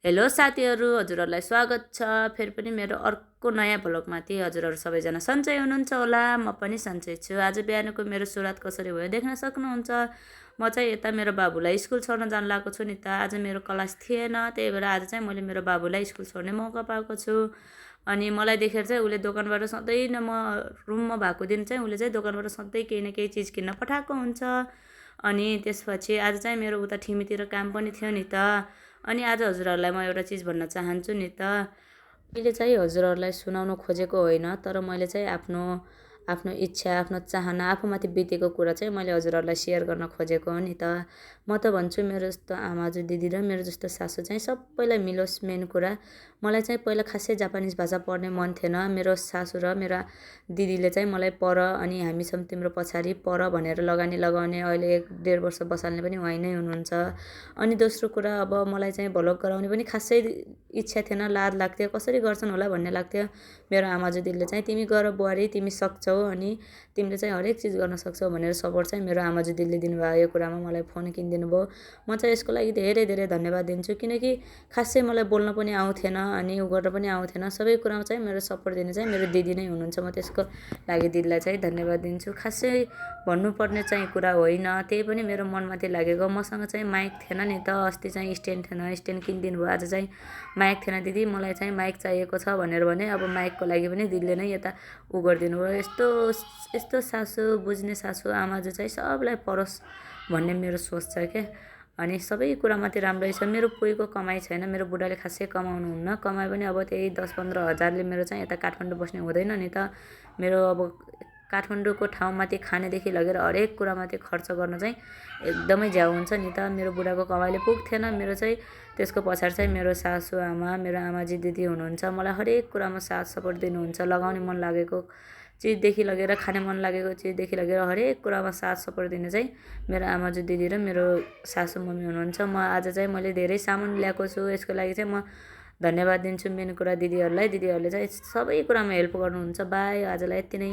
Hello साथीहरू, हजुरहरूलाई स्वागत छ फेरि पनि मेरो अर्को नयाँ भ्लगमाथि। हजुरहरू सबैजना सन्चै हुनुहुन्छ होला, म पनि सन्चै छु। आज बिहानको मेरो सुरुवात कसरी भयो देख्न सक्नुहुन्छ। म चाहिँ यता मेरो बाबुलाई स्कुल छोड्न जान लागेको छु नि त। आज मेरो क्लास थिएन, त्यही भएर आज चाहिँ मैले मेरो बाबुलाई स्कुल छोड्ने मौका पाएको छु। अनि मलाई देखेर चाहिँ उसले दोकानबाट सधैँ न म रुममा भएको दिन चाहिँ उसले चाहिँ दोकानबाट सधैँ केही न केही चिज किन्न पठाएको हुन्छ। अनि त्यसपछि आज चाहिँ मेरो उता ठिमीतिर काम पनि थियो नि त। अनि आज हजुरहरूलाई म एउटा चिज भन्न चाहन्छु नि त। मैले चाहिँ हजुरहरूलाई सुनाउन खोजेको होइन, तर मैले चाहिँ आफ्नो आफ्नो इच्छा, आफ्नो चाहना, आफूमाथि बितेको कुरा चाहिँ मैले हजुरहरूलाई सेयर गर्न खोजेको हो नि त। म त भन्छु मेरो जस्तो आमाजु दिदी र मेरो जस्तो सासू चाहिँ सबैलाई मिलोस्। मेन कुरा मलाई चाहिँ पहिला खासै जापानिज भाषा पढ्ने मन थिएन। मेरो सासू र मेरो दिदीले चाहिँ मलाई पढ, अनि हामी छौँ तिम्रो पछाडि, पढ भनेर लगानी लगाउने, अहिले 1-1.5 वर्ष बसाल्ने पनि उहाँ नै हुनुहुन्छ। अनि दोस्रो कुरा, अब मलाई चाहिँ भ्लग गराउने पनि खासै इच्छा थिएन, लाज लाग्थ्यो, कसरी गर्छन् होला भन्ने लाग्थ्यो। मेरो आमाजु दिदीले चाहिँ तिमी गर बुहारी, तिमी सक्छौ, अनि तिमीले चाहिँ हरेक चिज गर्न सक्छौ भनेर सपोर्ट चाहिँ मेरो आमाजु दिदीले दिनुभयो। यो कुरामा मलाई फोन किनिदिनु भयो। म चाहिँ यसको लागि धेरै धेरै धन्यवाद दिन्छु, किनकि खासै मलाई बोल्न पनि आउँथेन अनि उ गर्न पनि आउँथेन। सबै कुरामा चाहिँ मेरो सपोर्ट दिने चाहिँ मेरो दिदी नै हुनुहुन्छ। म त्यसको लागि दिदीलाई चाहिँ धन्यवाद दिन्छु। खासै भन्नुपर्ने चाहिँ कुरा होइन, त्यही पनि मेरो मनमाथि लागेको। मसँग चाहिँ माइक थिएन नि त, अस्ति चाहिँ स्ट्यान्ड थिएन, स्ट्यान्ड किनिदिनु भयो। आज चाहिँ माइक थिएन दिदी, मलाई चाहिँ माइक चाहिएको छ भनेर भने। अब माइकको लागि पनि दिदीले नै यता उ गरिदिनु भयो। यस्तो यस्तो सासू, बुझ्ने सासू आमाजु चाहिँ सबलाई परोस् भन्ने मेरो सोच छ क्या। अनि सबै कुरामाथि राम्रै छ। मेरो कोहीको कमाइ छैन, मेरो बुढाले खासै कमाउनुहुन्न। कमाइ पनि अब त्यही 10-15 हजारले मेरो चाहिँ यता काठमाडौँ बस्ने हुँदैन नि त। मेरो अब काठमाडौँको ठाउँमाथि खानेदेखि लगेर हरेक कुरामाथि खर्च गर्न चाहिँ एकदमै ज्याउ हुन्छ नि त। मेरो बुढाको कमाइले पुग्थेन। मेरो चाहिँ त्यसको पछाडि चाहिँ मेरो सासू आमा, मेरो आमाजी दिदी हुनुहुन्छ। मलाई हरेक कुरामा साथ सपोर्ट दिनुहुन्छ। लगाउने मन लागेको चिजदेखि लगेर, खाने मन लागेको चिजदेखि लगेर हरेक कुरामा साथ सपोर्ट दिने चाहिँ मेरो आमाजु दिदी र मेरो सासू मम्मी हुनुहुन्छ। आज चाहिँ मैले धेरै सामान ल्याएको छु, यसको लागि चाहिँ म धन्यवाद दिन्छु मेन कुरा दिदीहरूलाई। दिदीहरूले चाहिँ सबै कुरामा हेल्प गर्नुहुन्छ। बाई, आजलाई यति नै।